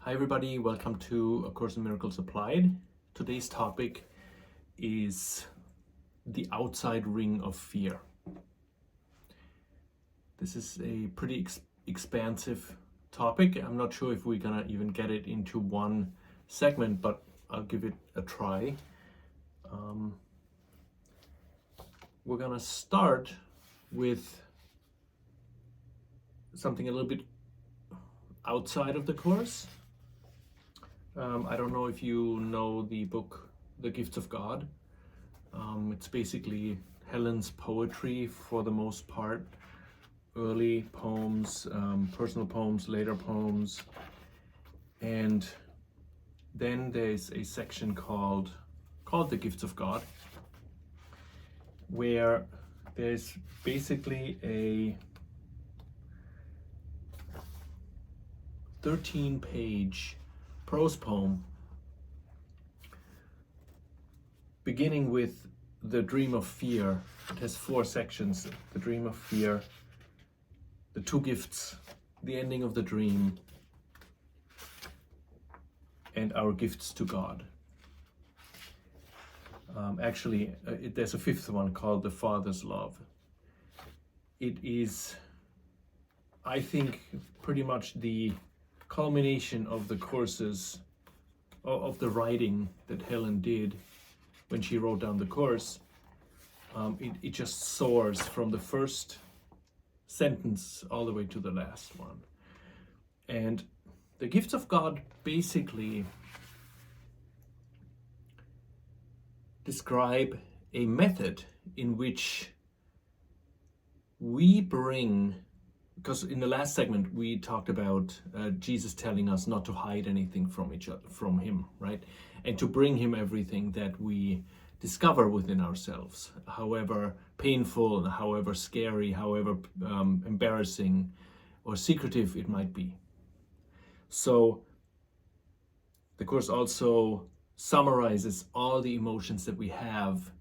Hi everybody, welcome to A Course in Miracles Applied. Today's topic is the outside ring of fear. This is a pretty expansive topic. I'm not sure if we're gonna even get it into one segment, but I'll give it a try. We're gonna start with something a little bit outside of the course. I don't know if you know the book, The Gifts of God. It's basically Helen's poetry for the most part. Early poems, personal poems, later poems. And then there's a section called The Gifts of God, where there's basically a 13-page prose poem beginning with the dream of fear. It has 4 sections: the dream of fear, the 2 gifts, the ending of the dream, and our gifts to God. There's a 5th one called the Father's Love. It is, I think, pretty much the culmination of the courses, of the writing that Helen did when she wrote down the course. It just soars from the first sentence all the way to the last one. And the Gifts of God basically describe a method in which we bring, because in the last segment we talked about Jesus telling us not to hide anything from each other, from him, right? And to bring him everything that we discover within ourselves, however painful, however scary, however embarrassing or secretive it might be. So the course also summarizes all the emotions that we have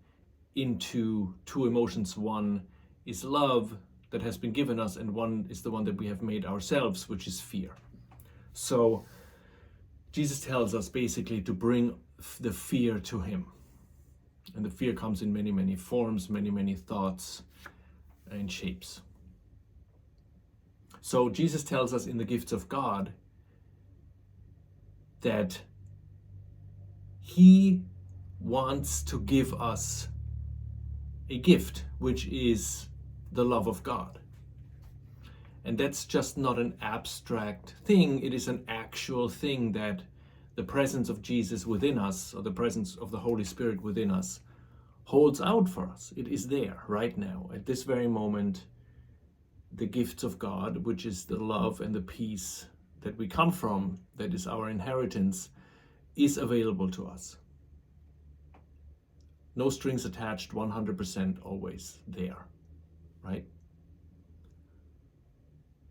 into 2 emotions. One is love that has been given us, and one is the one that we have made ourselves, which is fear. So Jesus tells us basically to bring the fear to him. And the fear comes in many, many forms, many, many thoughts and shapes. So Jesus tells us in the Gifts of God that he wants to give us a gift, which is the love of God. And that's just not an abstract thing, it is an actual thing that the presence of Jesus within us, or the presence of the Holy Spirit within us, holds out for us. It is there right now, at this very moment. The gifts of God, which is the love and the peace that we come from, that is our inheritance, is available to us. No strings attached, 100% always there, right?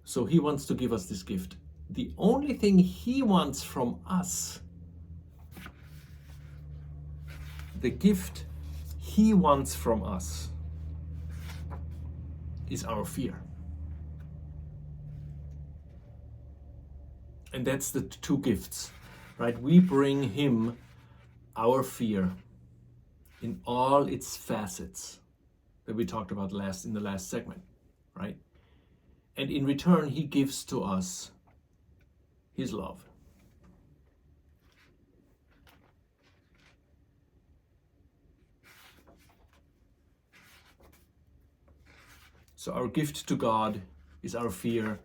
So he wants to give us this gift. The only thing he wants from us, the gift he wants from us, is our fear. And that's the 2 gifts, right? We bring him our fear in all its facets that we talked about in the last segment, right? And in return, he gives to us his love. So our gift to God is our fear.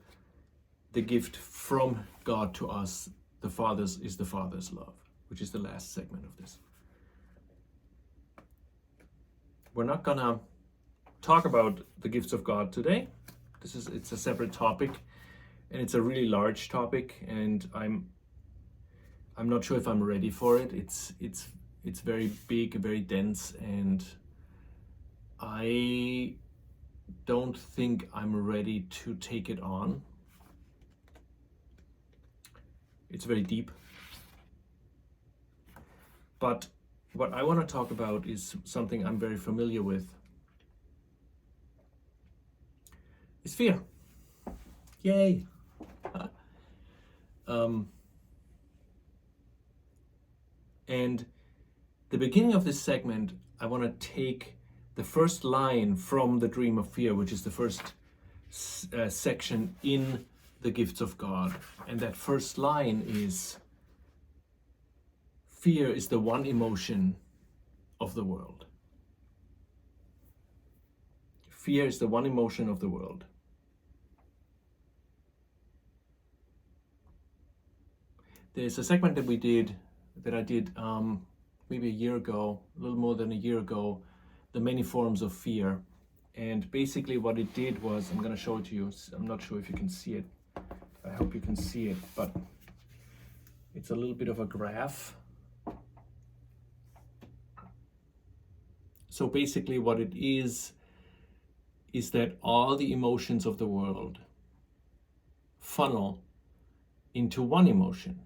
The gift from God to us, the Father's love, which is the last segment of this. We're not gonna talk about the gifts of God today. It's a separate topic, and it's a really large topic, and I'm not sure if I'm ready for it. It's very big, very dense, and I don't think I'm ready to take it on. It's very deep. But what I want to talk about is something I'm very familiar with. It's fear. Yay! And the beginning of this segment, I want to take the first line from the Dream of Fear, which is the first section in the Gifts of God. And that first line is, fear is the one emotion of the world. Fear is the one emotion of the world. There's a segment that I did maybe a year ago, a little more than a year ago, the many forms of fear. And basically what it did was, I'm going to show it to you. I'm not sure if you can see it. I hope you can see it, but it's a little bit of a graph. So basically what it is that all the emotions of the world funnel into one emotion.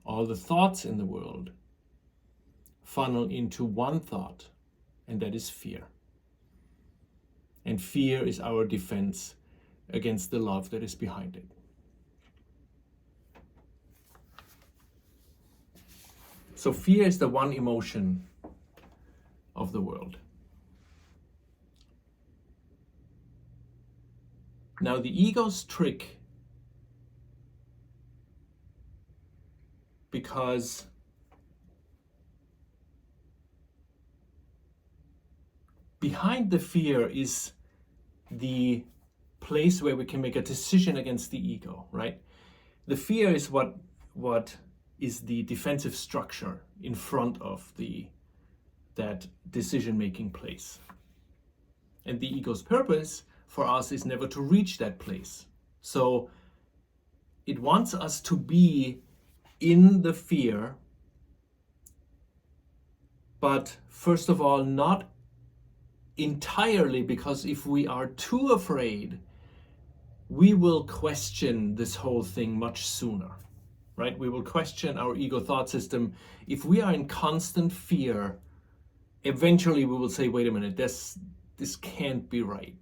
All the thoughts in the world funnel into one thought, and that is fear. And fear is our defense against the love that is behind it. So fear is the one emotion of the world. Now the ego's trick, because behind the fear is the place where we can make a decision against the ego, right? The fear is what is the defensive structure in front of that decision-making place. And the ego's purpose for us is never to reach that place. So it wants us to be in the fear, but first of all, not entirely, because if we are too afraid, we will question this whole thing much sooner, right? We will question our ego thought system. If we are in constant fear, eventually we will say, wait a minute, this can't be right.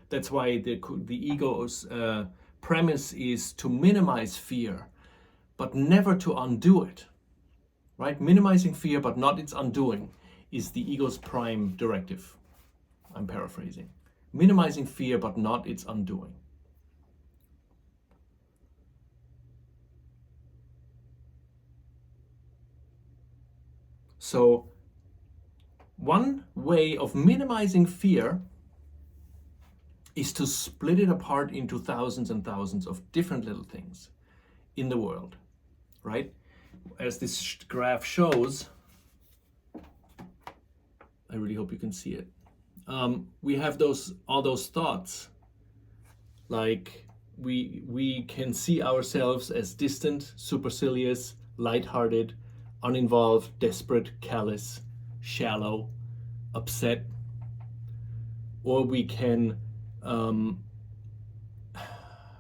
That's why the ego's premise is to minimize fear, but never to undo it, right? Minimizing fear, but not its undoing, is the ego's prime directive. I'm paraphrasing. Minimizing fear, but not its undoing. So one way of minimizing fear is to split it apart into thousands and thousands of different little things in the world, right? As this graph shows, I really hope you can see it. We have all those thoughts, like we can see ourselves as distant, supercilious, lighthearted, uninvolved, desperate, callous, shallow, upset, or we can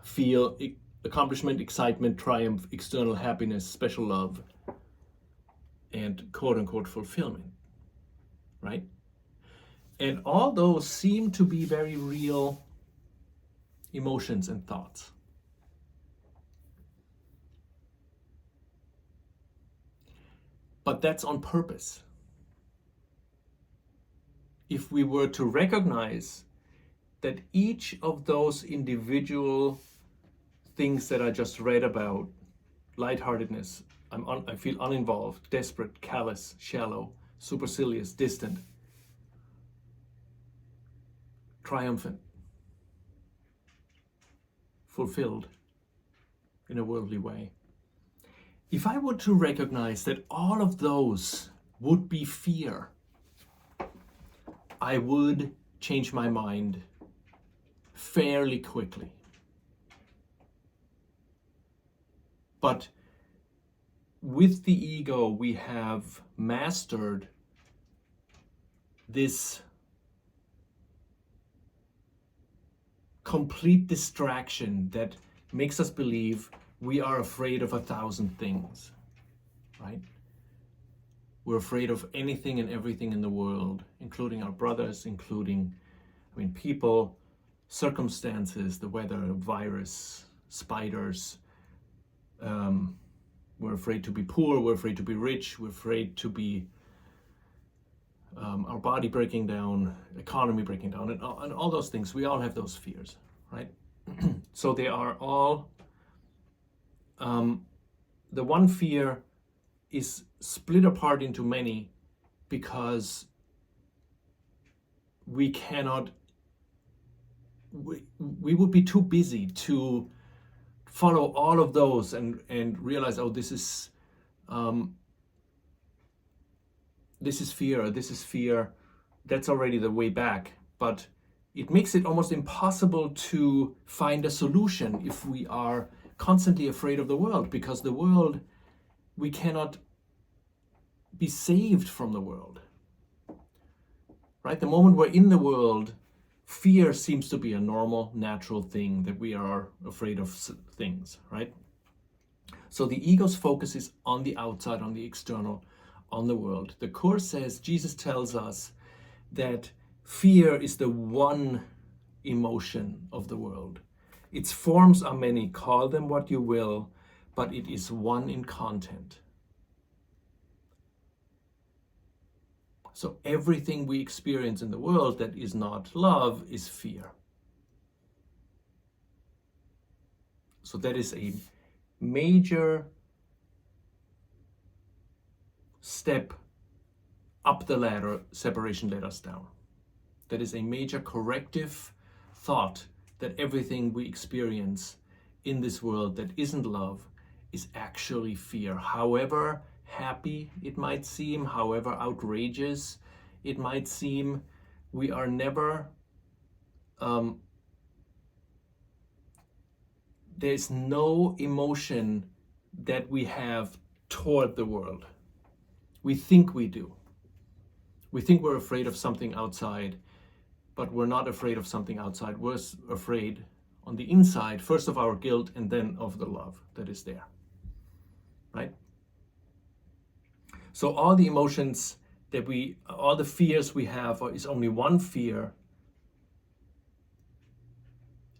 feel accomplishment, excitement, triumph, external happiness, special love, and quote-unquote fulfillment, right? And all those seem to be very real emotions and thoughts. But that's on purpose. If we were to recognize that each of those individual things that I just read about, lightheartedness, I feel uninvolved, desperate, callous, shallow, supercilious, distant, triumphant, fulfilled in a worldly way. If I were to recognize that all of those would be fear, I would change my mind fairly quickly. But with the ego, we have mastered this complete distraction that makes us believe we are afraid of 1,000 things, right? We're afraid of anything and everything in the world, including our brothers, including, people, circumstances, the weather, virus, spiders, We're afraid to be poor, we're afraid to be rich, we're afraid to be our body breaking down, economy breaking down, and all those things. We all have those fears, right? So they are all, the one fear is split apart into many because we cannot, we would be too busy to follow all of those and realize, oh, this is fear, that's already the way back. But it makes it almost impossible to find a solution if we are constantly afraid of the world, because the world, we cannot be saved from the world, right? The moment we're in the world, fear seems to be a normal, natural thing, that we are afraid of things, right? So the ego's focus is on the outside, on the external, on the world. The Course says, Jesus tells us that fear is the one emotion of the world. Its forms are many, call them what you will, but it is one in content. So everything we experience in the world that is not love is fear. So that is a major step up the ladder. Separation led us down. That is a major corrective thought, that everything we experience in this world that isn't love is actually fear. However happy it might seem, however outrageous it might seem, we are never, there's no emotion that we have toward the world. We think we do. We think we're afraid of something outside, but we're not afraid of something outside. We're afraid on the inside, first of our guilt and then of the love that is there, right? So all the emotions that all the fears we have is only one fear,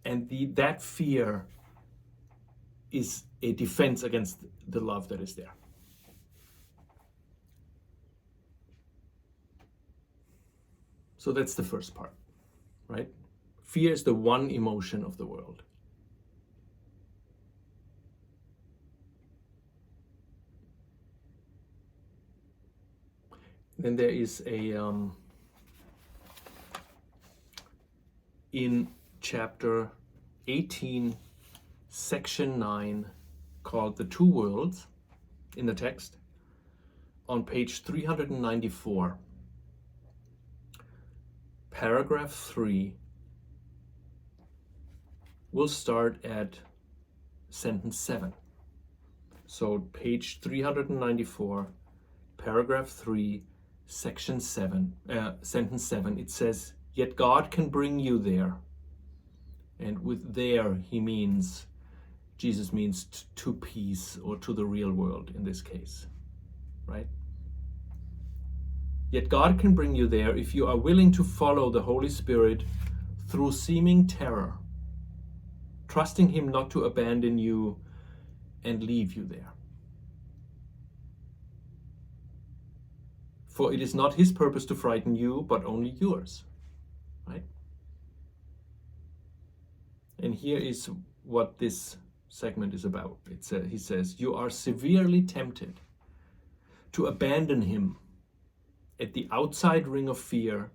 and that fear is a defense against the love that is there. So that's the first part, right? Fear is the one emotion of the world. Then there is in chapter 18, section 9, called The Two Worlds, in the text, on page 394, paragraph 3, we'll start at sentence 7. So page 394, paragraph 3, section 7, sentence 7, it says, "Yet God can bring you there." And with there, Jesus means to peace, or to the real world in this case, right? "Yet God can bring you there if you are willing to follow the Holy Spirit through seeming terror, trusting Him not to abandon you and leave you there. For it is not His purpose to frighten you, but only yours," right? And here is what this segment is about. He says, "You are severely tempted to abandon Him at the outside ring of fear,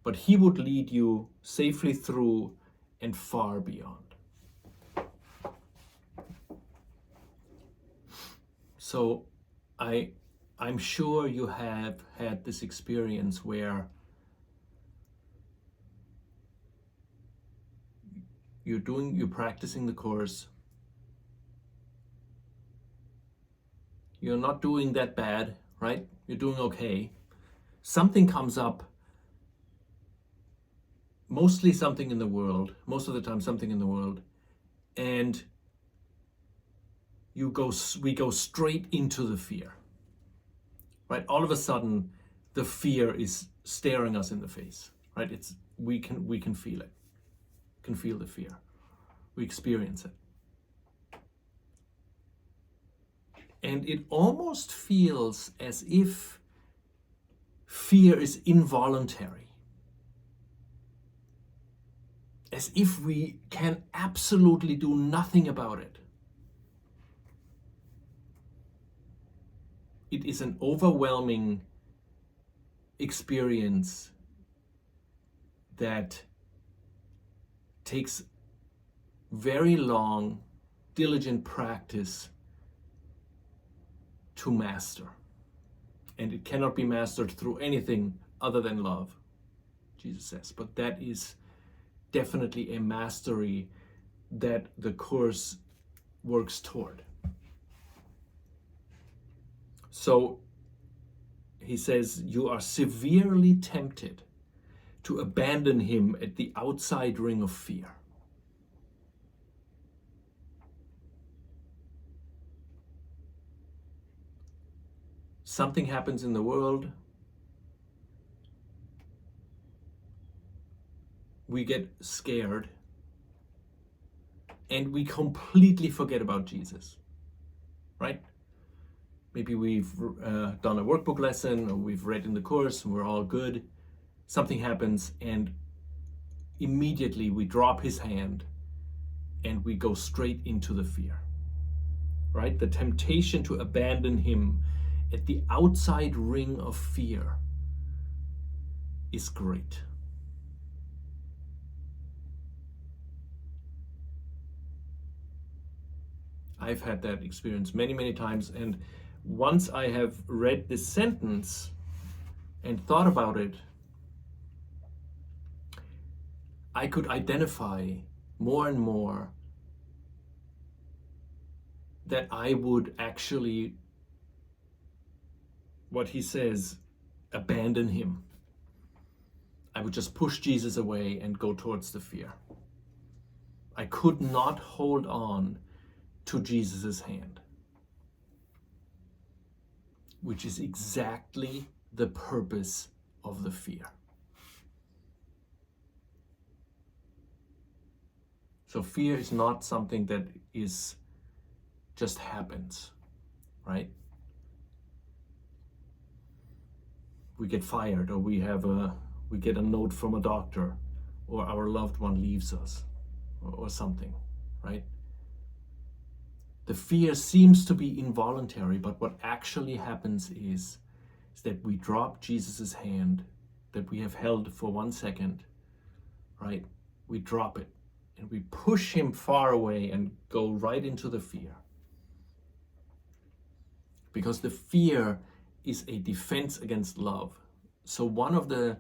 but He would lead you safely through and far beyond." So I'm sure you have had this experience where you're practicing the Course, you're not doing that bad, right? You're doing okay. Something comes up, mostly something in the world, most of the time something in the world, and we go straight into the fear, right? All of a sudden, the fear is staring us in the face, right? We can feel it. Can feel the fear. We experience it. And it almost feels as if fear is involuntary, as if we can absolutely do nothing about it. It is an overwhelming experience that takes very long, diligent practice to master. And it cannot be mastered through anything other than love, Jesus says. But that is definitely a mastery that the Course works toward. So he says, you are severely tempted to abandon him at the outside ring of fear. Something happens in the world, we get scared, and we completely forget about Jesus, right? Maybe we've done a workbook lesson, or we've read in the Course, and we're all good. Something happens, and immediately we drop his hand, and we go straight into the fear, right? The temptation to abandon him at the outside ring of fear is great. I've had that experience many, many times, and once I have read this sentence and thought about it, I could identify more and more that I would actually, what he says, abandon him. I would just push Jesus away and go towards the fear. I could not hold on to Jesus's hand, which is exactly the purpose of the fear. So fear is not something that is just happens, right? We get fired, or we get a note from a doctor, or our loved one leaves us, or something, right? The fear seems to be involuntary, but what actually happens is that we drop Jesus's hand that we have held for 1 second, right? We drop it and we push him far away and go right into the fear. Because the fear is a defense against love. So one of the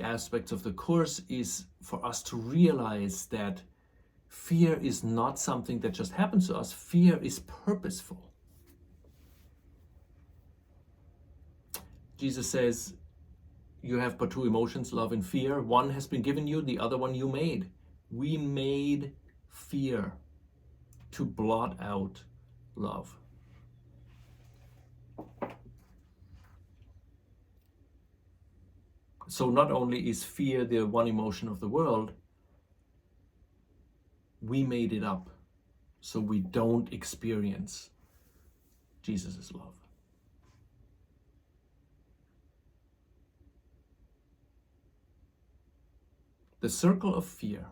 aspects of the Course is for us to realize that fear is not something that just happens to us. Fear is purposeful. Jesus says, you have but two emotions, love and fear. One has been given you, the other one you made. We made fear to blot out love. So not only is fear the one emotion of the world, we made it up so we don't experience Jesus' love. The circle of fear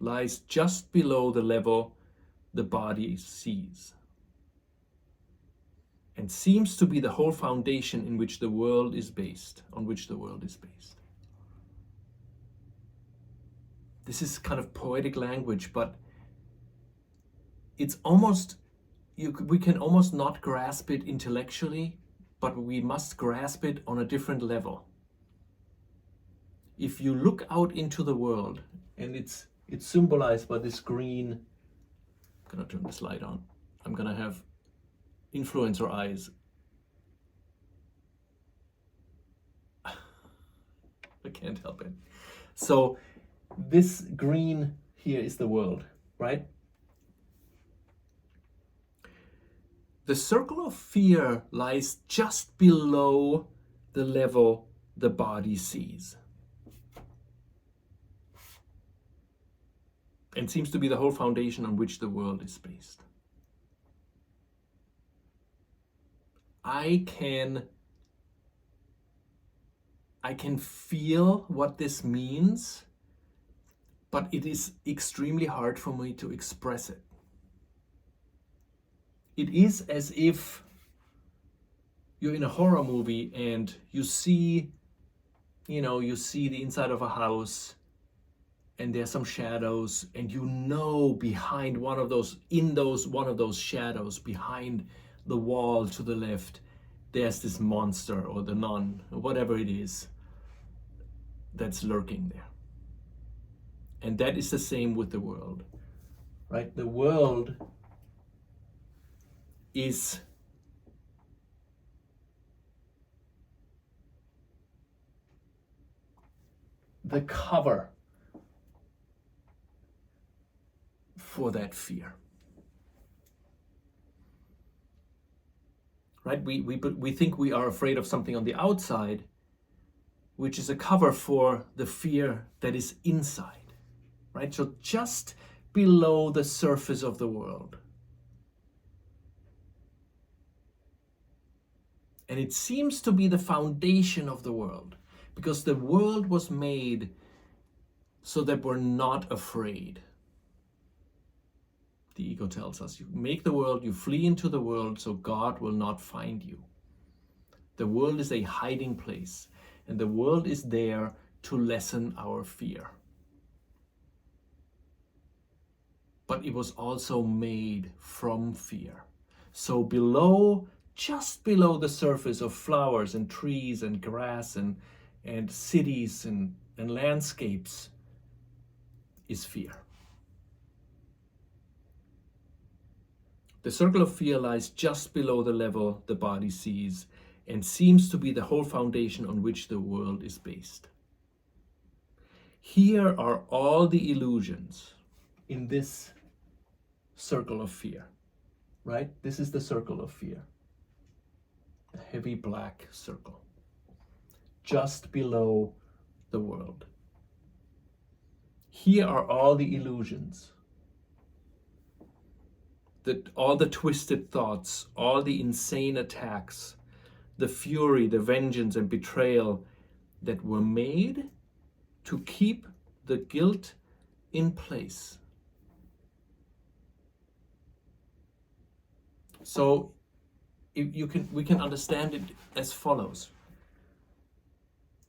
lies just below the level the body sees, and seems to be the whole foundation in which the world is based, on which the world is based. This is kind of poetic language, but it's almost, we can almost not grasp it intellectually, but we must grasp it on a different level. If you look out into the world, and it's symbolized by this green, I'm gonna turn this light on. I'm gonna have influencer eyes. I can't help it. So this green here is the world, right? The circle of fear lies just below the level the body sees, and seems to be the whole foundation on which the world is based. I can feel what this means, but it is extremely hard for me to express it. It is as if you're in a horror movie and you see the inside of a house and there's some shadows, and behind one of those shadows, behind the wall to the left, there's this monster or the nun or whatever it is that's lurking there. And that is the same with the world, right? The world is the cover for that fear, right? We think we are afraid of something on the outside, which is a cover for the fear that is inside, right? So just below the surface of the world. And it seems to be the foundation of the world, because the world was made so that we're not afraid. The ego tells us, you make the world, you flee into the world so God will not find you. The world is a hiding place, and the world is there to lessen our fear. But it was also made from fear. So just below the surface of flowers and trees and grass and cities and landscapes is fear. The circle of fear lies just below the level the body sees and seems to be the whole foundation on which the world is based. Here are all the illusions in this circle of fear, right? This is the circle of fear. A heavy black circle, just below the world. Here are all the illusions, all the twisted thoughts, all the insane attacks, the fury, the vengeance and betrayal that were made to keep the guilt in place. So we can understand it as follows.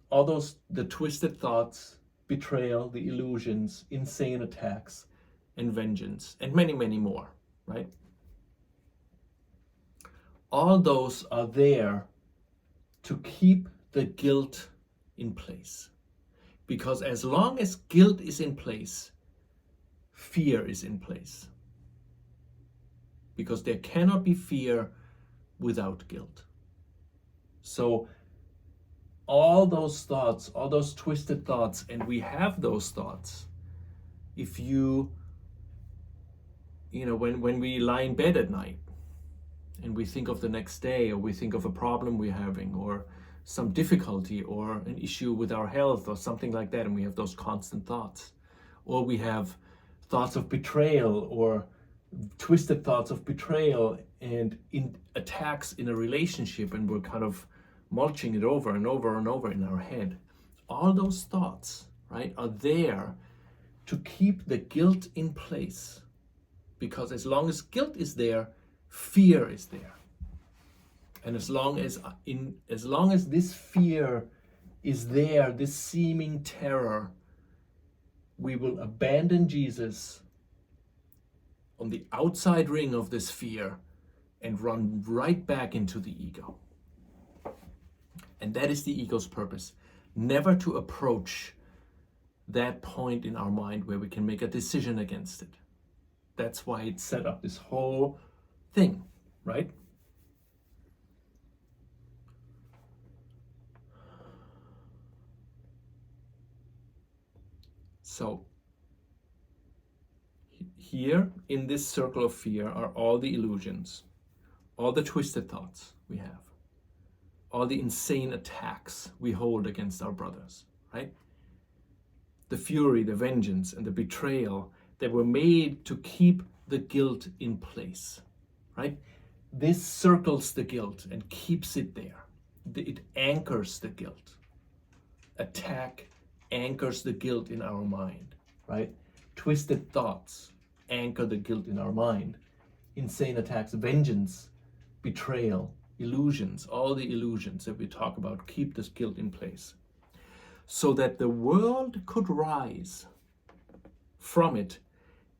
All the twisted thoughts, betrayal, the illusions, insane attacks, and vengeance, and many, many more, right? All those are there to keep the guilt in place. Because as long as guilt is in place, fear is in place. Because there cannot be fear without guilt. So all those thoughts, all those twisted thoughts, and we have those thoughts. If when we lie in bed at night and we think of the next day, or we think of a problem we're having, or some difficulty, or an issue with our health, or something like that, and we have those constant thoughts, or we have thoughts of betrayal, or twisted thoughts of betrayal and in attacks in a relationship, and we're kind of mulching it over and over and over in our head. All those thoughts, right, are there to keep the guilt in place. Because as long as guilt is there, fear is there. And as long as this fear is there, this seeming terror, we will abandon Jesus on the outside ring of this fear and run right back into the ego. And that is the ego's purpose, never to approach that point in our mind where we can make a decision against it. That's why it set up this whole thing, right? So here in this circle of fear are all the illusions, all the twisted thoughts we have, all the insane attacks we hold against our brothers, right? The fury, the vengeance, and the betrayal that were made to keep the guilt in place, right? This circles the guilt and keeps it there. It anchors the guilt. Attack anchors the guilt in our mind, right? Twisted thoughts anchor the guilt in our mind. Insane attacks, vengeance, betrayal, illusions, all the illusions that we talk about keep this guilt in place, so that the world could rise from it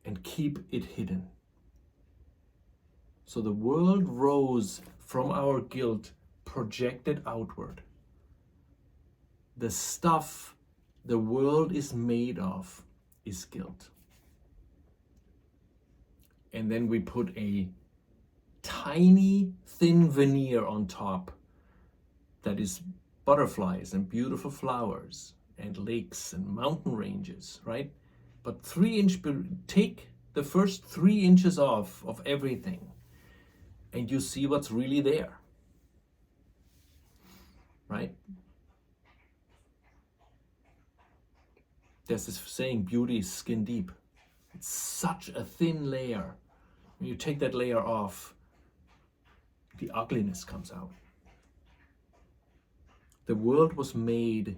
and keep it hidden. So the world rose from our guilt, projected outward. The stuff the world is made of is guilt. And then we put a tiny, thin veneer on top that is butterflies and beautiful flowers and lakes and mountain ranges, right? But take the first 3 inches off of everything and you see what's really there, right? There's this saying, beauty is skin deep. It's such a thin layer. When you take that layer off, the ugliness comes out. The world was made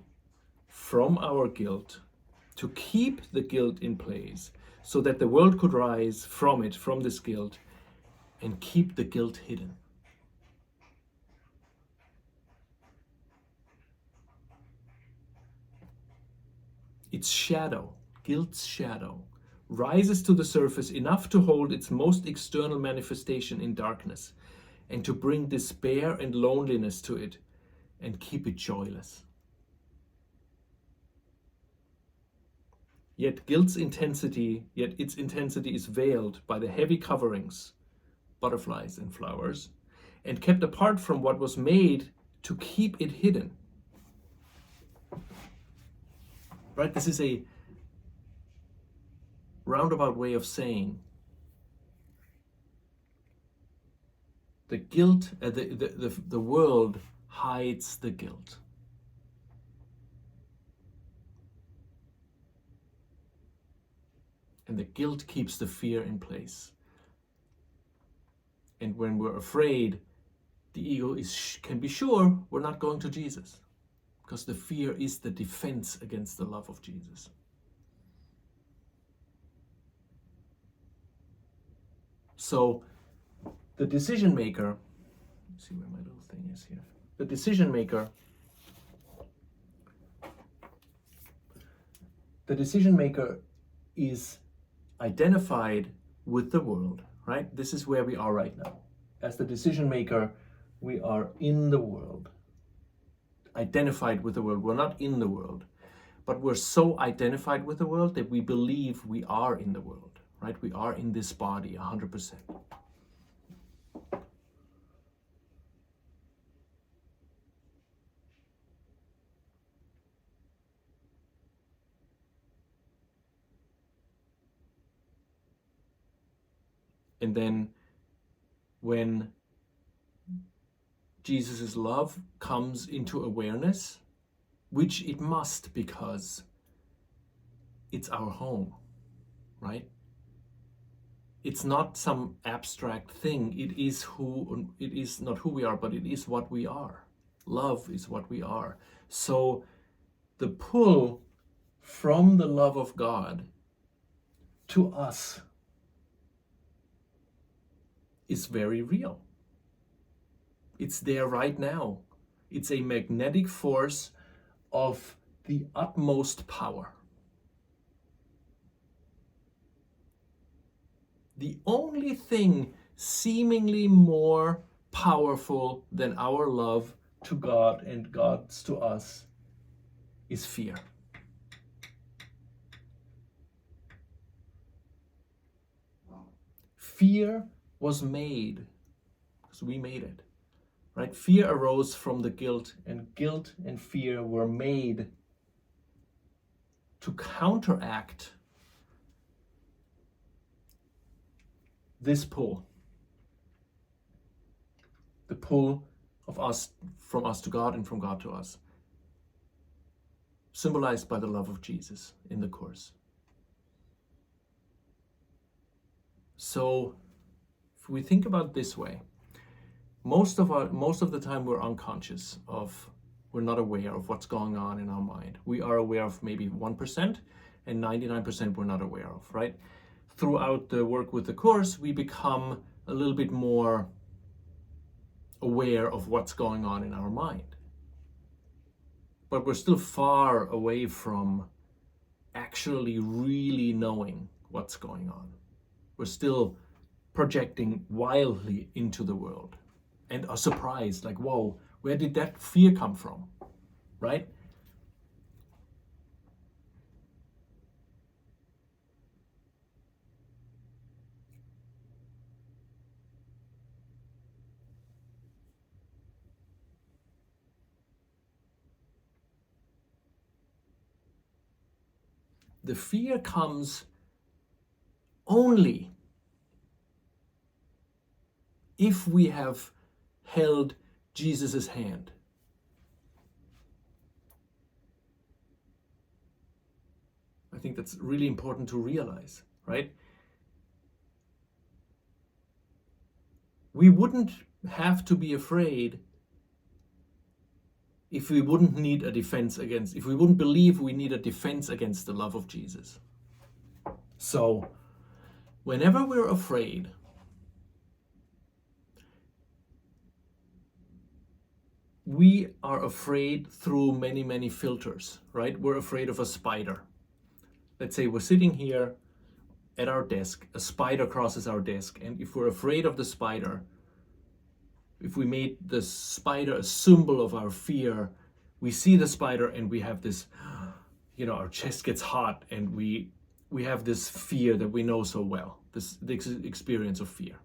from our guilt to keep the guilt in place so that the world could rise from it, from this guilt, and keep the guilt hidden. Its shadow, guilt's shadow, rises to the surface enough to hold its most external manifestation in darkness and to bring despair and loneliness to it and keep it joyless. Yet its intensity is veiled by the heavy coverings, butterflies and flowers, and kept apart from what was made to keep it hidden. Right? This is a roundabout way of saying the guilt, the world hides the guilt. And the guilt keeps the fear in place. And when we're afraid, the ego can be sure we're not going to Jesus, because the fear is the defense against the love of Jesus. So the decision maker, let's see where my little thing is here. The decision maker is identified with the world, right? This is where we are right now. As the decision maker, we are in the world, identified with the world. We're not in the world, but we're so identified with the world that we believe we are in the world, right? We are in this body 100%. And then when Jesus' love comes into awareness, which it must because it's our home, right? It's not some abstract thing. It is not who we are, but it is what we are. Love is what we are. So the pull from the love of God to us is very real. It's there right now. It's a magnetic force of the utmost power. The only thing seemingly more powerful than our love to God and God's to us is fear. Fear was made because we made it, right? Fear arose from the guilt, and guilt and fear were made to counteract this pull, the pull of us, from us to God and from God to us, symbolized by the love of Jesus in the Course. So if we think about it this way, most of the time we're unconscious of, we're not aware of what's going on in our mind. We are aware of maybe 1%, and 99% we're not aware of, right? Throughout the work with the course, we become a little bit more aware of what's going on in our mind. But we're still far away from actually really knowing what's going on. We're still projecting wildly into the world and are surprised, like, whoa, where did that fear come from, right? The fear comes only if we have held Jesus' hand. I think that's really important to realize, right? We wouldn't have to be afraid if we wouldn't need a defense against, if we wouldn't believe we need a defense against the love of Jesus. So, whenever we're afraid, we are afraid through many, many filters, right? We're afraid of a spider. Let's say we're sitting here at our desk, a spider crosses our desk, and if we're afraid of the spider, if we made the spider a symbol of our fear, we see the spider and we have this, our chest gets hot, and we have this fear that we know so well, this experience of fear.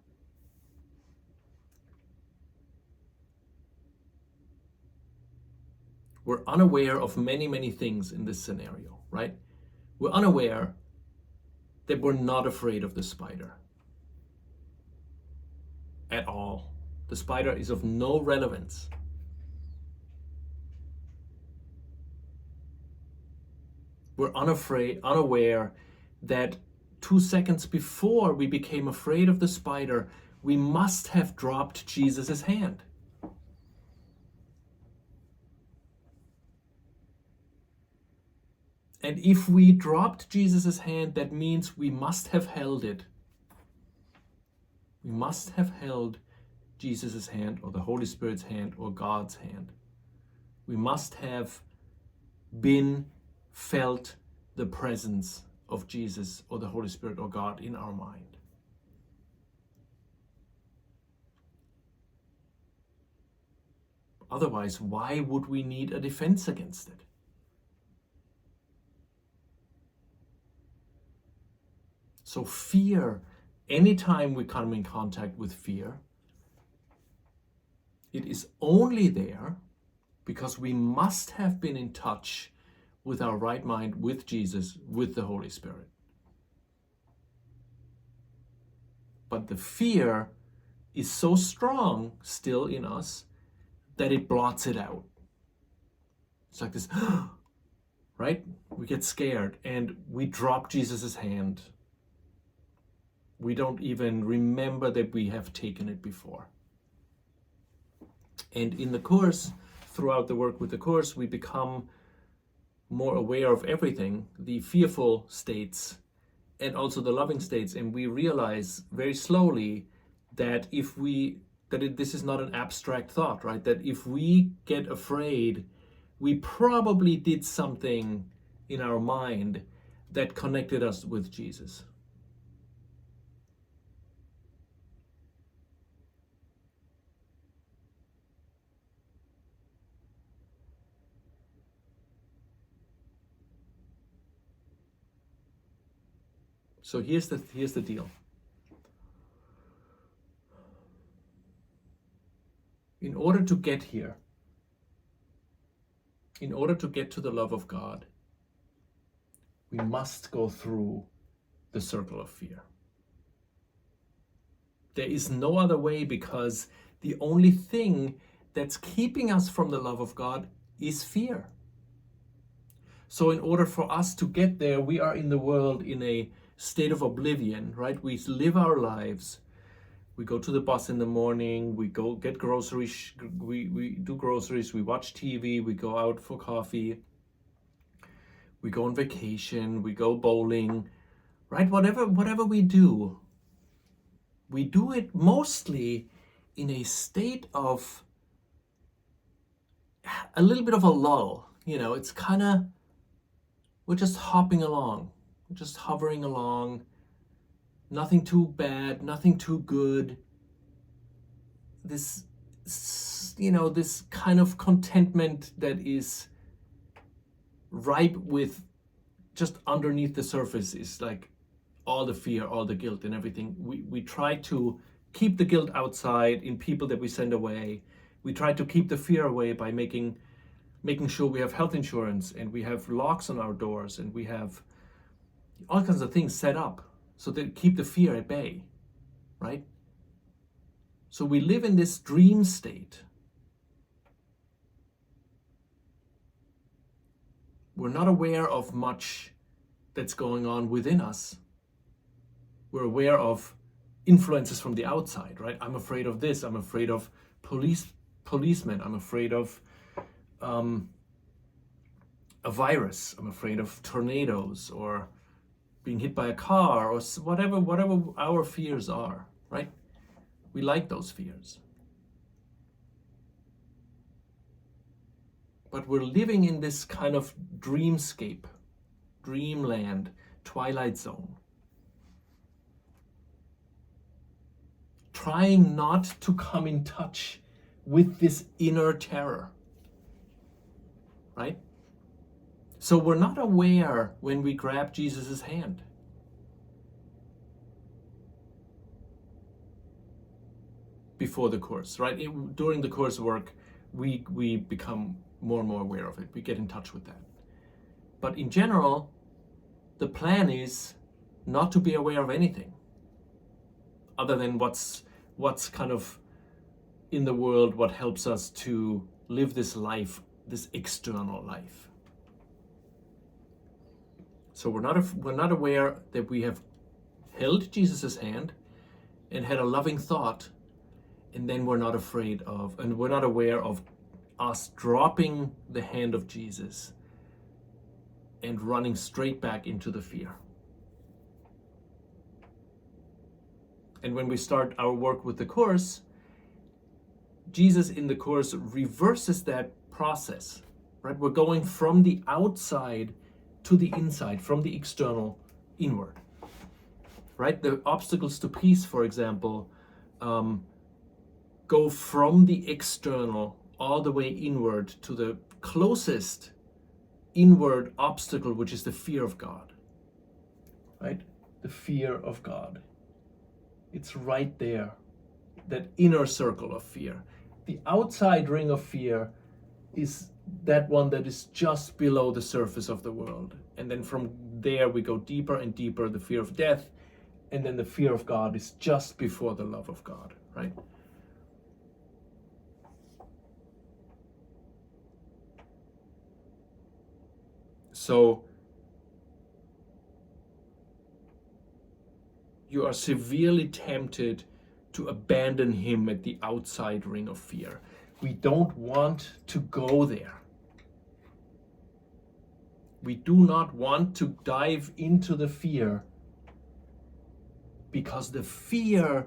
We're unaware of many, many things in this scenario, right? We're unaware that we're not afraid of the spider at all. The spider is of no relevance. We're unaware that 2 seconds before we became afraid of the spider, we must have dropped Jesus' hand. And if we dropped Jesus' hand, that means we must have held it. We must have held Jesus' hand, or the Holy Spirit's hand, or God's hand. We must have felt the presence of Jesus or the Holy Spirit or God in our mind. Otherwise, why would we need a defense against it? So fear, anytime we come in contact with fear, it is only there because we must have been in touch with our right mind, with Jesus, with the Holy Spirit. But the fear is so strong still in us that it blots it out. It's like this, right? We get scared and we drop Jesus' hand. We don't even remember that we have taken it before. And in the course, throughout the work with the course, we become more aware of everything, the fearful states and also the loving states, and we realize very slowly that this is not an abstract thought, right? That if we get afraid, we probably did something in our mind that connected us with Jesus. So here's the deal. In order to get here, in order to get to the love of God, we must go through the circle of fear. There is no other way, because the only thing that's keeping us from the love of God is fear. So in order for us to get there, we are in the world in a state of oblivion, right? We live our lives We go to the bus in the morning, we go get groceries, we do groceries, we watch TV, we go out for coffee, we go on vacation, we go bowling, right? Whatever we do it mostly in a state of a little bit of a lull. It's kind of, we're just hopping along, we're just hovering along, nothing too bad, nothing too good. This kind of contentment that is ripe with, just underneath the surface is like all the fear, all the guilt and everything. We try to keep the guilt outside in people that we send away. We try to keep the fear away by making sure we have health insurance, and we have locks on our doors, and we have all kinds of things set up so that keep the fear at bay, right? So we live in this dream state. We're not aware of much that's going on within us. We're aware of influences from the outside, right? I'm afraid of this. I'm afraid of policemen. I'm afraid of a virus. I'm afraid of tornadoes, or being hit by a car, or whatever our fears are, right? We like those fears. But we're living in this kind of dreamscape, dreamland, twilight zone. Trying not to come in touch with this inner terror, right? So we're not aware when we grab Jesus' hand. Before the course, right? During the course work, we become more and more aware of it. We get in touch with that. But in general, the plan is not to be aware of anything other than what's kind of in the world, what helps us to live this life, this external life. So we're not aware that we have held Jesus' hand and had a loving thought, and then we're not aware of us dropping the hand of Jesus and running straight back into the fear. And when we start our work with the Course, Jesus in the Course reverses that process, right? We're going from the outside to the inside, from the external inward, right? The obstacles to peace, for example, go from the external all the way inward to the closest inward obstacle, which is the fear of God, right? The fear of God. It's right there, that inner circle of fear. The outside ring of fear is that one that is just below the surface of the world. And then from there we go deeper and deeper, the fear of death, and then the fear of God is just before the love of God, right? So you are severely tempted to abandon him at the outside ring of fear. We don't want to go there. We do not want to dive into the fear, because the fear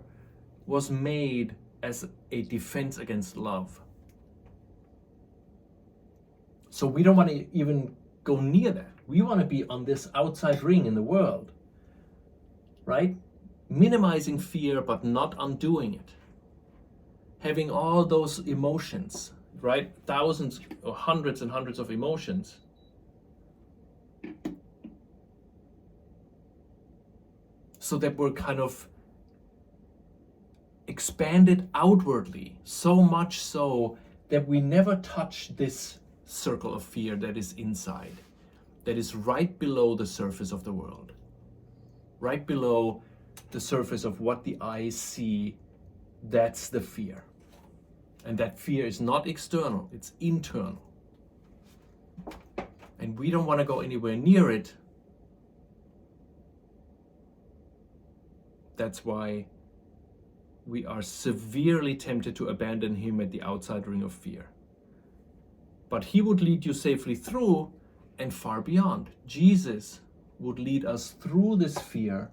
was made as a defense against love. So we don't want to even go near that. We want to be on this outside ring in the world, right? Minimizing fear, but not undoing it. Having all those emotions, right? Thousands or hundreds and hundreds of emotions. So that we're kind of expanded outwardly, so much so that we never touch this circle of fear that is inside, that is right below the surface of the world, right below the surface of what the eyes see. That's the fear. And that fear is not external, it's internal. And we don't want to go anywhere near it. That's why we are severely tempted to abandon him at the outside ring of fear. But he would lead you safely through and far beyond. Jesus would lead us through this fear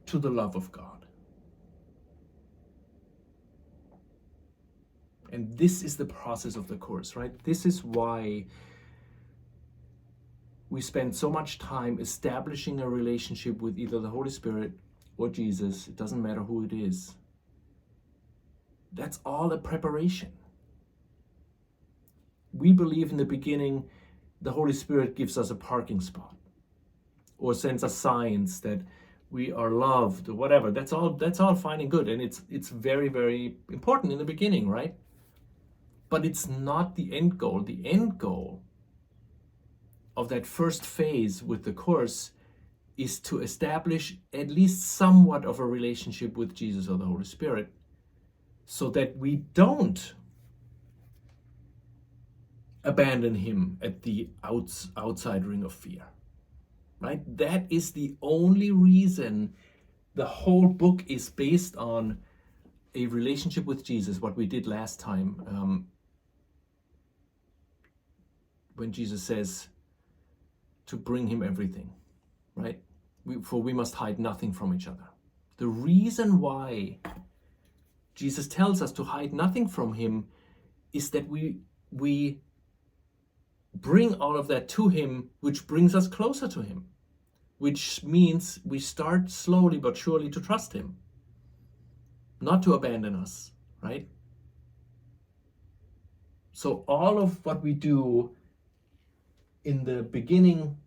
to the love of God. And this is the process of the course, right? This is why we spend so much time establishing a relationship with either the Holy Spirit or Jesus. It doesn't matter who it is. That's all a preparation. We believe in the beginning the Holy Spirit gives us a parking spot or sends us signs that we are loved or whatever. That's all fine and good, and it's very, very important in the beginning, right? But it's not the end goal. The end goal of that first phase with the course is to establish at least somewhat of a relationship with Jesus or the Holy Spirit, so that we don't abandon him at the outside ring of fear, right? That is the only reason the whole book is based on a relationship with Jesus, what we did last time, when Jesus says to bring him everything, right? For we must hide nothing from each other. The reason why Jesus tells us to hide nothing from him is that we bring all of that to him, which brings us closer to him, which means we start slowly but surely to trust him, not to abandon us, right? So all of what we do in the beginning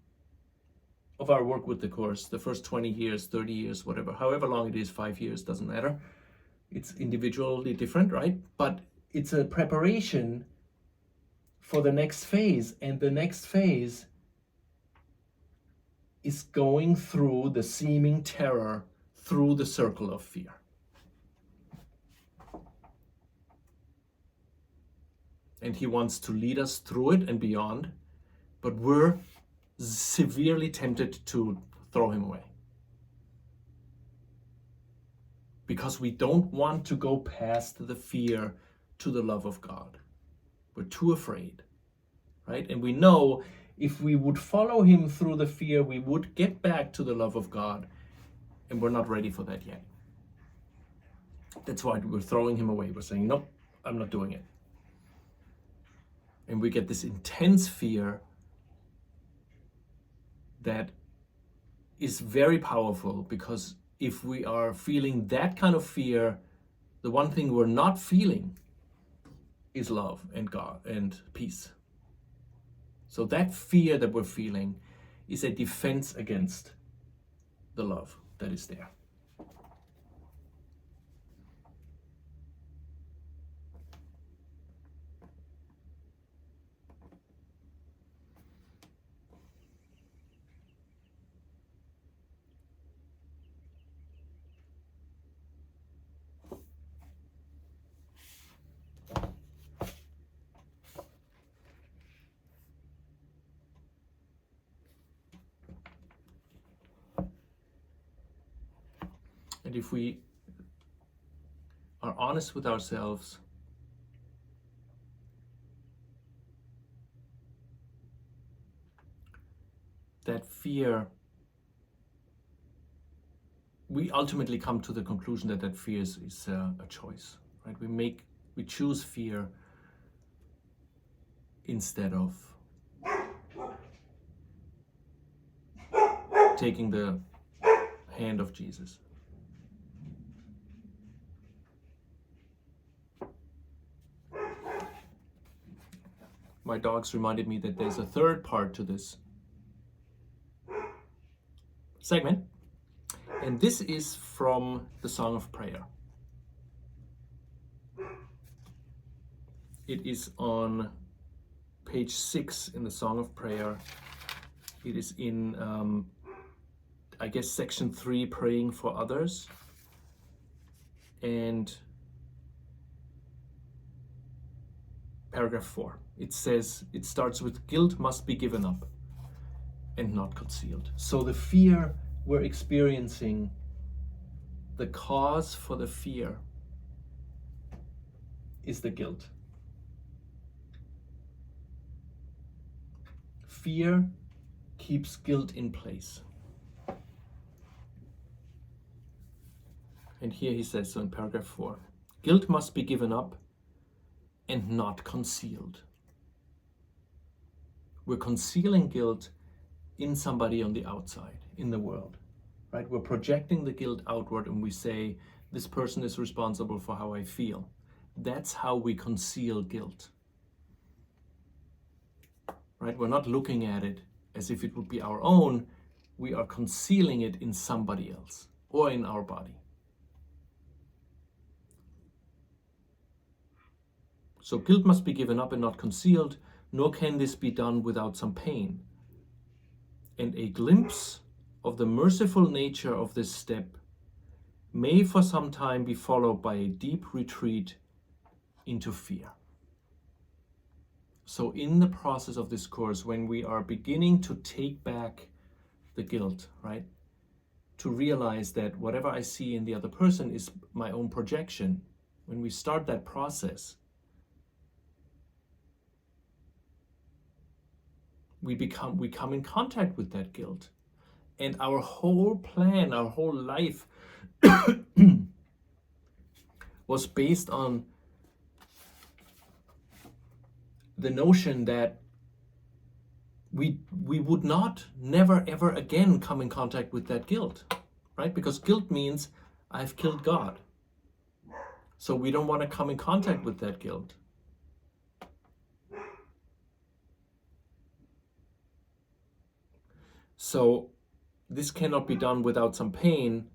of our work with the course, the first 20 years, 30 years, whatever, however long it is, 5 years, doesn't matter. It's individually different, right? But it's a preparation for the next phase, and the next phase is going through the seeming terror, through the circle of fear. And he wants to lead us through it and beyond, but we're severely tempted to throw him away, because we don't want to go past the fear to the love of God. We're too afraid, right? And we know if we would follow him through the fear, we would get back to the love of God, and we're not ready for that yet. That's why we're throwing him away. We're saying, nope, I'm not doing it. And we get this intense fear that is very powerful, because if we are feeling that kind of fear, the one thing we're not feeling is love and God and peace. So that fear that we're feeling is a defense against the love that is there. And if we are honest with ourselves, that fear, we ultimately come to the conclusion that that fear is a choice, right? We choose fear instead of taking the hand of Jesus. My dogs reminded me that there's a third part to this segment, and this is from the Song of Prayer. It is on page 6 in the Song of Prayer. It is in, I guess, section 3, praying for others. And paragraph 4, it says, it starts with, guilt must be given up and not concealed. So the fear we're experiencing, the cause for the fear is the guilt. Fear keeps guilt in place. And here he says, so in paragraph 4, guilt must be given up and not concealed. We're concealing guilt in somebody on the outside, in the world, right? We're projecting the guilt outward and we say, this person is responsible for how I feel. That's how we conceal guilt, right? We're not looking at it as if it would be our own. We are concealing it in somebody else or in our body. So guilt must be given up and not concealed, nor can this be done without some pain. And a glimpse of the merciful nature of this step may for some time be followed by a deep retreat into fear. So in the process of this course, when we are beginning to take back the guilt, right, to realize that whatever I see in the other person is my own projection, when we start that process, we come in contact with that guilt. And our whole plan, our whole life was based on the notion that we would never ever again come in contact with that guilt, right? Because guilt means I've killed God. So we don't want to come in contact with that guilt. So this cannot be done without some pain,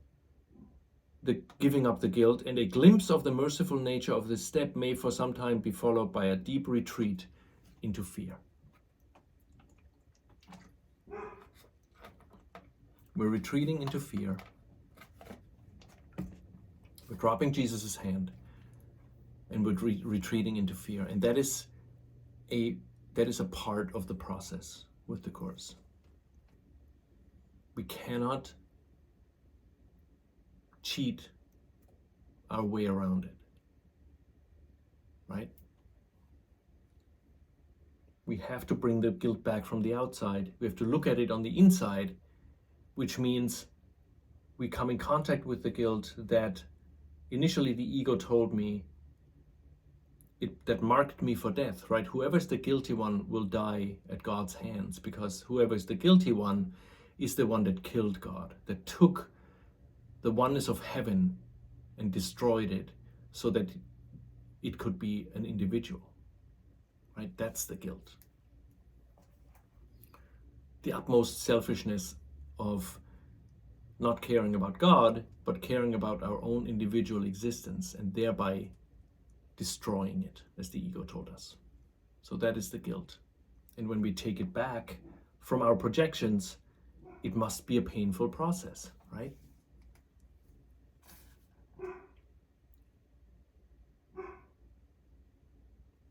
the giving up the guilt, and a glimpse of the merciful nature of this step may for some time be followed by a deep retreat into fear. We're retreating into fear. We're dropping Jesus' hand and we're retreating into fear. And that is a part of the process with the Course. We cannot cheat our way around it, right? We have to bring the guilt back from the outside. We have to look at it on the inside, which means we come in contact with the guilt that initially the ego told me that marked me for death, right? Whoever's the guilty one will die at God's hands, because whoever is the guilty one is the one that killed God, that took the oneness of heaven and destroyed it so that it could be an individual, right? That's the guilt. The utmost selfishness of not caring about God, but caring about our own individual existence and thereby destroying it, as the ego told us. So that is the guilt. And when we take it back from our projections, it must be a painful process, right?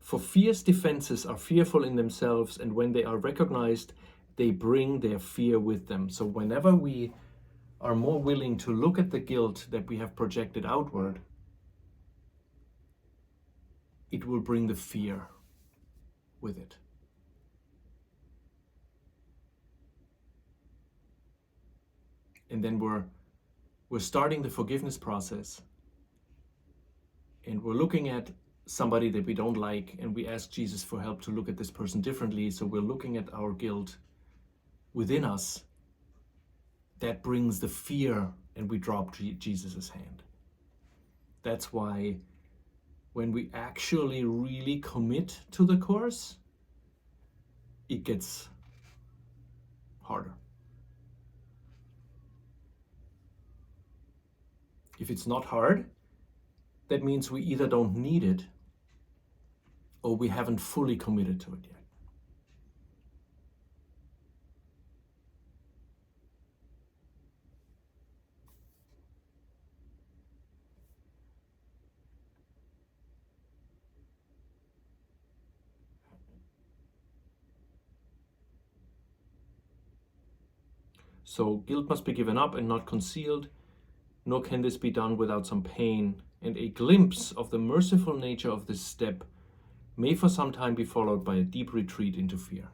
For fierce defenses are fearful in themselves, and when they are recognized, they bring their fear with them. So whenever we are more willing to look at the guilt that we have projected outward, it will bring the fear with it. And then we're starting the forgiveness process, and we're looking at somebody that we don't like, and we ask Jesus for help to look at this person differently. So we're looking at our guilt within us. That brings the fear, and we drop Jesus' hand. That's why when we actually really commit to the Course, it gets harder. If it's not hard, that means we either don't need it or we haven't fully committed to it yet. So guilt must be given up and not concealed. nor can this be done without some pain, and a glimpse of the merciful nature of this step may for some time be followed by a deep retreat into fear.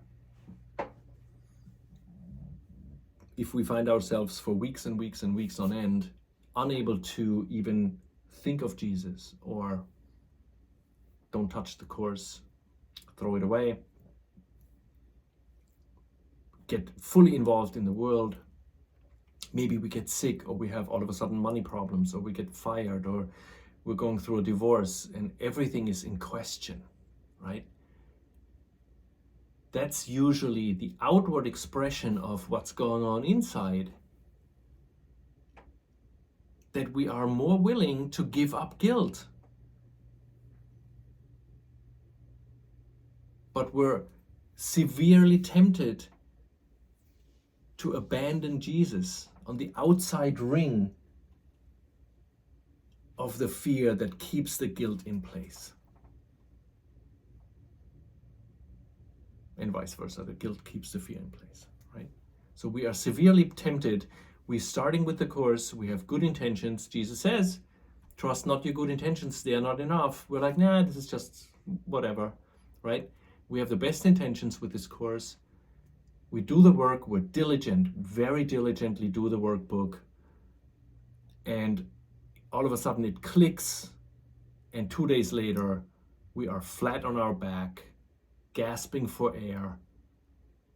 If we find ourselves for weeks and weeks and weeks on end unable to even think of Jesus, or don't touch the course, throw it away, get fully involved in the world, maybe we get sick, or we have all of a sudden money problems, or we get fired, or we're going through a divorce and everything is in question, right? That's usually the outward expression of what's going on inside, that we are more willing to give up guilt. But we're severely tempted to abandon Jesus on the outside ring of the fear that keeps the guilt in place. And vice versa, the guilt keeps the fear in place, right? So we are severely tempted. We're starting with the course, we have good intentions. Jesus says, trust not your good intentions, they are not enough. We're like, nah, this is just whatever, right? We have the best intentions with this course. We do the work, we're diligent, very diligently do the workbook, and all of a sudden it clicks, and 2 days later we are flat on our back, gasping for air,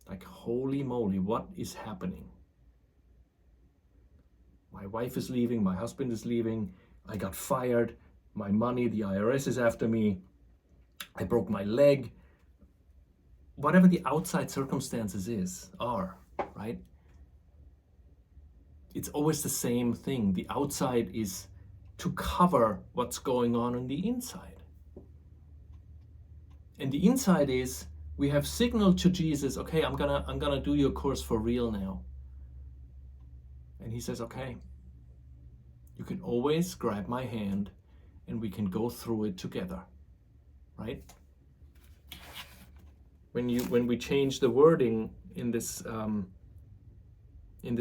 like, holy moly, what is happening? My wife is leaving, my husband is leaving, I got fired, my money, the IRS is after me, I broke my leg. Whatever the outside circumstances are, right? It's always the same thing. The outside is to cover what's going on the inside. And the inside is, we have signaled to Jesus, okay, I'm gonna do your course for real now. And he says, okay, you can always grab my hand and we can go through it together, right? When we change the wording in this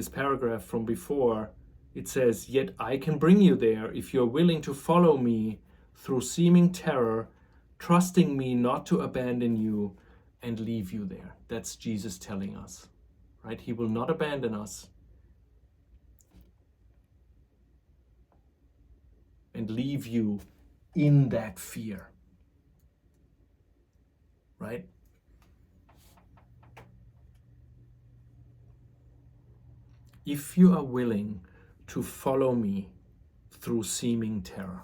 paragraph from before, it says, yet I can bring you there if you're willing to follow me through seeming terror, trusting me not to abandon you and leave you there. That's Jesus telling us, right? He will not abandon us and leave you in that fear, right? If you are willing to follow me through seeming terror,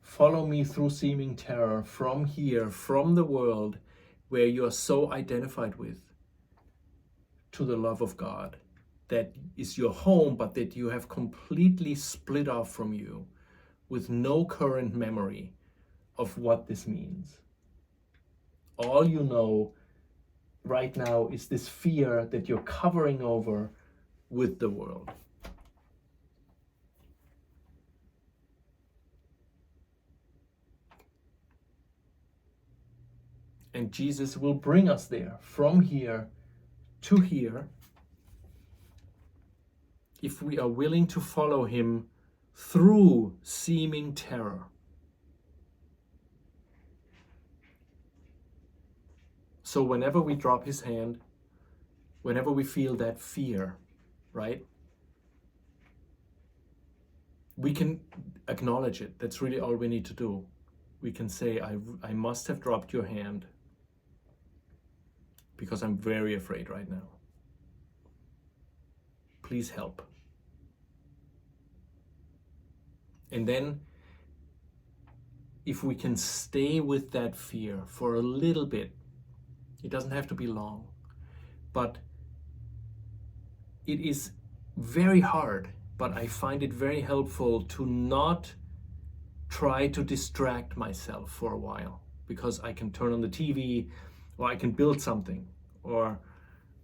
follow me through seeming terror from here, from the world where you are so identified with, to the love of God that is your home, but that you have completely split off from you with no current memory of what this means. All you know right now is this fear that you're covering over with the world. And Jesus will bring us there, from here to here, if we are willing to follow him through seeming terror. So whenever we drop his hand, whenever we feel that fear, right? We can acknowledge it. That's really all we need to do. We can say, I must have dropped your hand because I'm very afraid right now. Please help. And then, if we can stay with that fear for a little bit, it doesn't have to be long, but it is very hard, but I find it very helpful to not try to distract myself for a while, because I can turn on the TV, or I can build something, or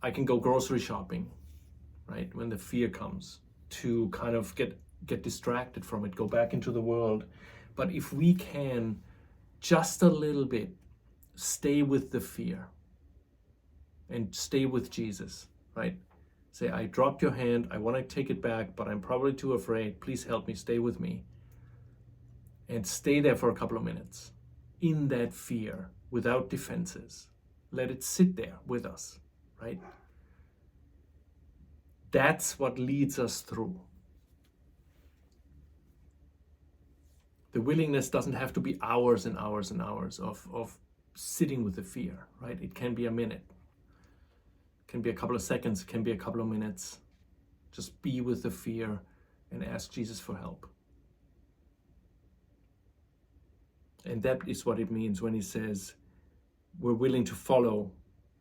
I can go grocery shopping, right? When the fear comes, to kind of get distracted from it, go back into the world. But if we can just a little bit stay with the fear and stay with Jesus, right? Say, I dropped your hand, I want to take it back, but I'm probably too afraid. Please help me, stay with me. And stay there for a couple of minutes in that fear without defenses. Let it sit there with us, right? That's what leads us through. The willingness doesn't have to be hours and hours and hours of sitting with the fear, right? It can be a minute. It can be a couple of seconds. It can be a couple of minutes. Just be with the fear and ask Jesus for help. And that is what it means when he says we're willing to follow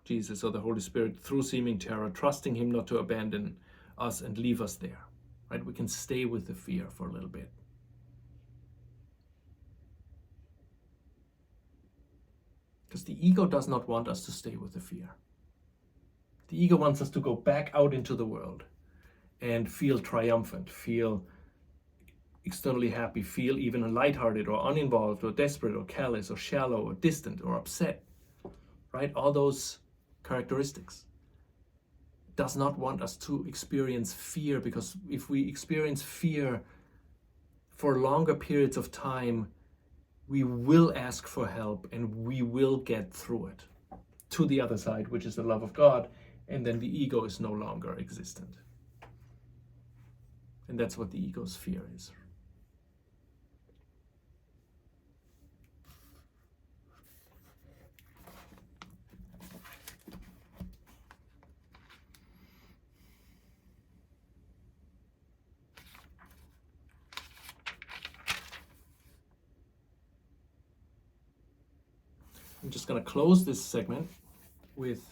Jesus or the Holy Spirit through seeming terror, trusting him not to abandon us and leave us there, right? We can stay with the fear for a little bit. Because the ego does not want us to stay with the fear. The ego wants us to go back out into the world and feel triumphant, feel externally happy, feel even lighthearted or uninvolved or desperate or callous or shallow or distant or upset, right? All those characteristics. It does not want us to experience fear, because if we experience fear for longer periods of time, we will ask for help and we will get through it to the other side, which is the love of God, and then the ego is no longer existent. And that's what the ego's fear is. I'm just going to close this segment with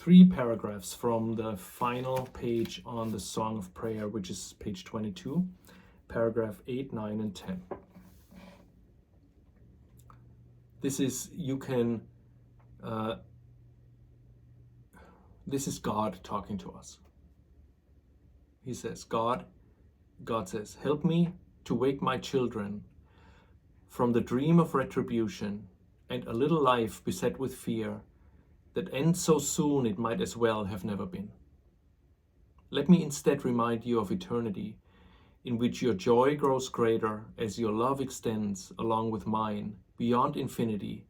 3 paragraphs from the final page on the Song of Prayer, which is page 22, paragraph 8, 9, and 10. This is, this is God talking to us. He says, God says, help me to wake my children from the dream of retribution and a little life beset with fear that ends so soon it might as well have never been. Let me instead remind you of eternity, in which your joy grows greater as your love extends along with mine beyond infinity,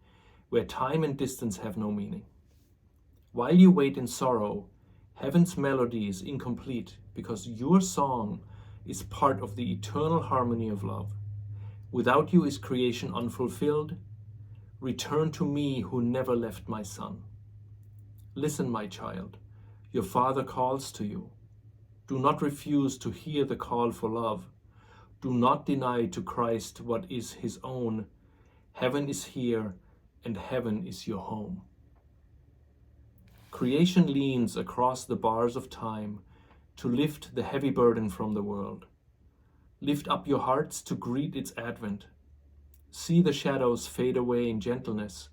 where time and distance have no meaning. While you wait in sorrow, heaven's melody is incomplete because your song is part of the eternal harmony of love. Without you is creation unfulfilled. Return to me who never left my son. Listen, my child, your father calls to you. Do not refuse to hear the call for love. Do not deny to Christ what is his own. Heaven is here, and heaven is your home. Creation leans across the bars of time to lift the heavy burden from the world. Lift up your hearts to greet its advent. See the shadows fade away in gentleness.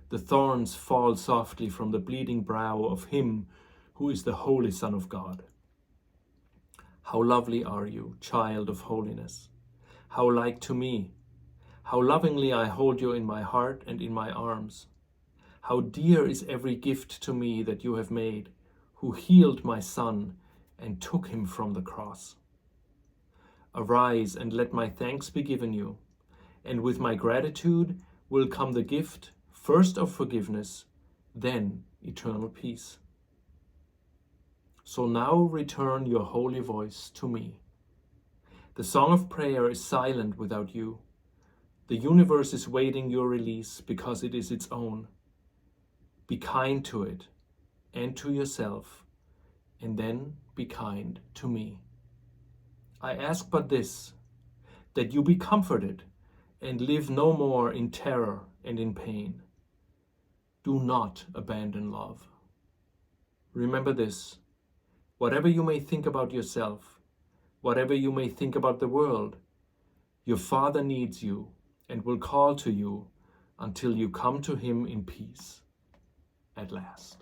The thorns fall softly from the bleeding brow of him who is the Holy Son of God. How lovely are you, child of holiness! How like to me! How lovingly I hold you in my heart and in my arms! How dear is every gift to me that you have made, who healed my son and took him from the cross. Arise and let my thanks be given you, and with my gratitude will come the gift, first of forgiveness, then eternal peace. So now return your holy voice to me. The song of prayer is silent without you. The universe is waiting your release because it is its own. Be kind to it and to yourself, and then be kind to me. I ask but this, that you be comforted and live no more in terror and in pain. Do not abandon love. Remember this, whatever you may think about yourself, whatever you may think about the world, your Father needs you and will call to you until you come to him in peace at last.